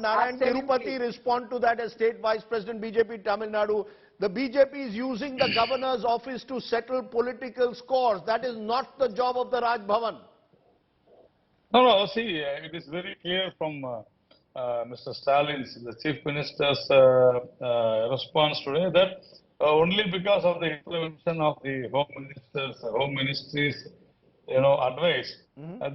Narayan Absolutely. Thirupathy respond to that as State Vice President BJP Tamil Nadu? The BJP is using the governor's office to settle political scores. That is not the job of the Raj Bhavan. No, see, it is very clear from Mr. Stalin's, the Chief Minister's response today that only because of the intervention of the Home Ministry's, advice,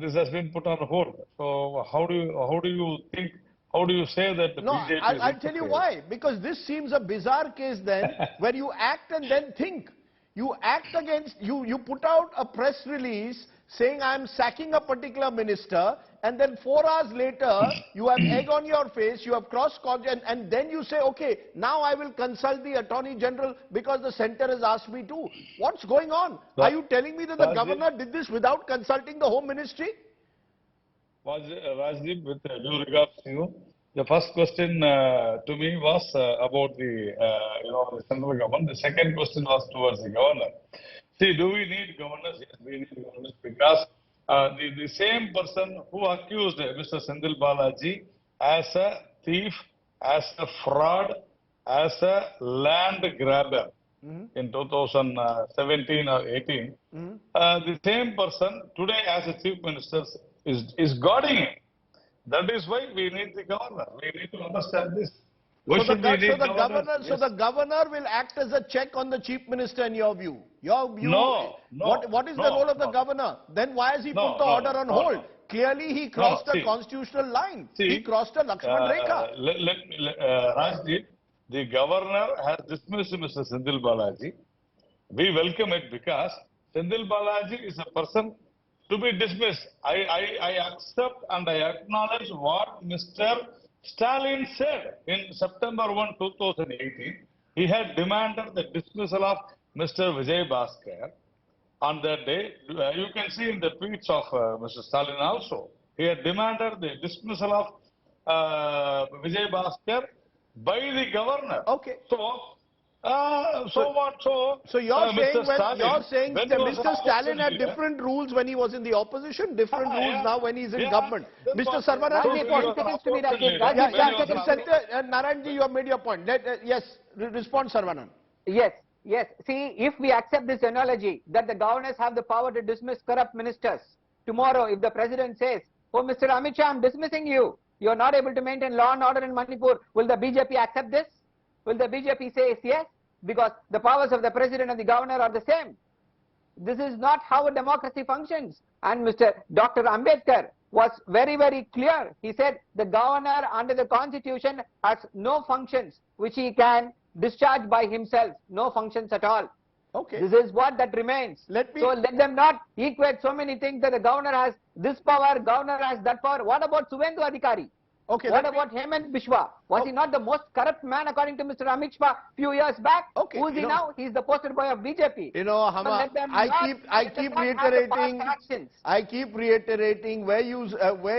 this has been put on hold. So how do you think? How do you say that the No, BJP I'll tell you why. Because this seems a bizarre case then, where you act and then think. You act against, you put out a press release saying I'm sacking a particular minister, and then 4 hours later, you have egg on your face, you have cross-conscience, and then you say, okay, now I will consult the Attorney General because the centre has asked me to. What's going on? Are you telling me that the governor did this without consulting the Home Ministry? Rajdeep, with due regards to you, the first question to me was about the central government. The second question was towards the governor. See, do we need governors? Yes, we need governors because the same person who accused Mr. Senthil Balaji as a thief, as a fraud, as a land grabber in 2017 or 18, the same person today as a chief minister is guarding him. That is why we need the governor. We need to understand this. So the governor will act as a check on the chief minister in your view. No. What is the role of the governor? Then why has he put the order on hold? Clearly he crossed a constitutional line. He crossed a Lakshman Rekha. Rajdeep, the governor has dismissed Mr. Senthil Balaji. We welcome it because Senthil Balaji is a person to be dismissed. I accept and I acknowledge what Mr. Stalin said in September 1, 2018. He had demanded the dismissal of Mr. Vijay Bhaskar. On that day, you can see in the tweets of Mr. Stalin also, he had demanded the dismissal of Vijay Bhaskar by the governor. Okay. So what? So you're saying when that he was Mr. Stalin had leader, different rules when he was in the opposition, different rules now when he's in government. Mr. Sarvanan, Narayanji, you have made your point. Yes, respond, Sarvanan. Yes. See, if we accept this analogy that the governors have the power to dismiss corrupt ministers, tomorrow if the president says, oh Mr. Amit Shah, I'm dismissing you, you're not able to maintain law and order in Manipur, will the BJP accept this? Will the BJP say yes? Because the powers of the president and the governor are the same. This is not how a democracy functions. And Dr. Ambedkar was very, very clear. He said the governor under the constitution has no functions which he can discharge by himself. No functions at all. Okay. This is what that remains. So let them not equate so many things that the governor has this power, governor has that power. What about Suvendu Adhikari? Okay, what about Hemant Bishwa? Was he not the most corrupt man according to Mr. Amit Shah few years back? Okay, who is he now? He is the poster boy of BJP. I keep reiterating where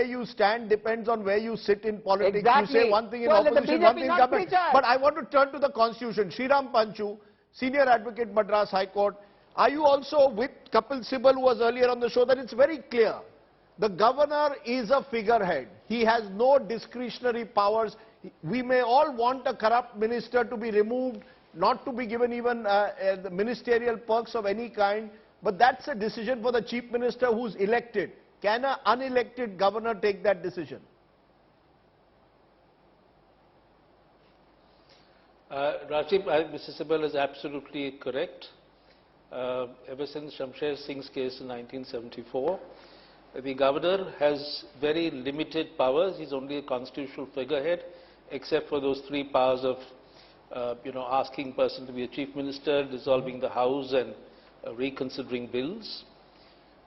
you stand depends on where you sit in politics. Exactly. You say one thing in opposition, one thing in government. But I want to turn to the constitution. Sriram Panchu, Senior Advocate, Madras High Court. Are you also with Kapil Sibal, who was earlier on the show, that it's very clear? The governor is a figurehead. He has no discretionary powers. We may all want a corrupt minister to be removed, not to be given even the ministerial perks of any kind, but that's a decision for the chief minister who's elected. Can an unelected governor take that decision? Rajiv, Mr. Sibal is absolutely correct. Ever since Shamsher Singh's case in 1974, the governor has very limited powers. He's only a constitutional figurehead, except for those 3 powers of, asking person to be a chief minister, dissolving the house, and reconsidering bills.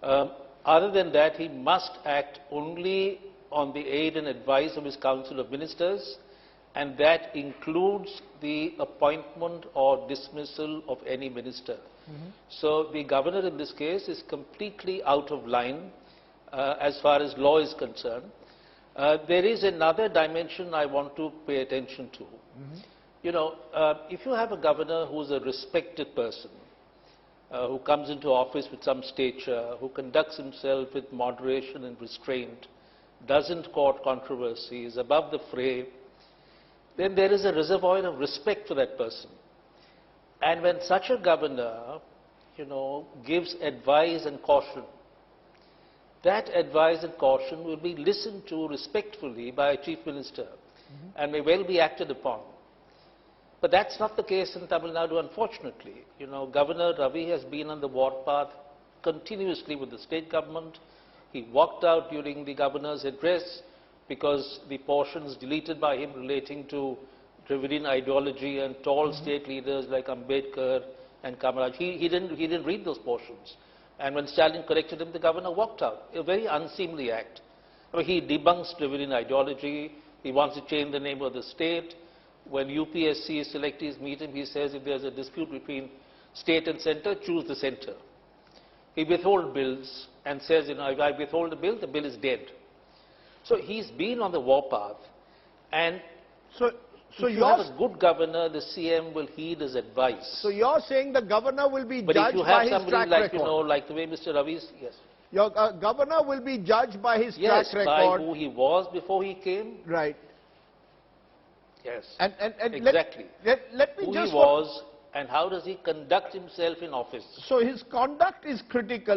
Other than that, he must act only on the aid and advice of his council of ministers, and that includes the appointment or dismissal of any minister. So the governor in this case is completely out of line as far as law is concerned. There is another dimension I want to pay attention to. If you have a governor who is a respected person, who comes into office with some stature, who conducts himself with moderation and restraint, doesn't court controversy, is above the fray, then there is a reservoir of respect for that person. And when such a governor, gives advice and caution, that advice and caution will be listened to respectfully by a chief minister and may well be acted upon. But that's not the case in Tamil Nadu, unfortunately. Governor Ravi has been on the warpath continuously with the state government. He walked out during the governor's address because the portions deleted by him relating to Dravidian ideology and tall state leaders like Ambedkar and Kamaraj, he didn't read those portions. And when Stalin corrected him, the governor walked out. A very unseemly act. He debunks Dravidian ideology. He wants to change the name of the state. When UPSC selectees meet him, he says if there's a dispute between state and centre, choose the centre. He withholds bills and says, if I withhold the bill is dead. So he's been on the warpath, and So if you have a good governor, the CM will heed his advice. So you're saying the governor will be But judged if you by have his track somebody like, record? like the way Mr. Ravi's, yes. Your governor will be judged by his Yes, track by record. who he was before he came. Right. Yes, And exactly. Let me Who just... he was and how does he conduct himself in office. So his conduct is critical.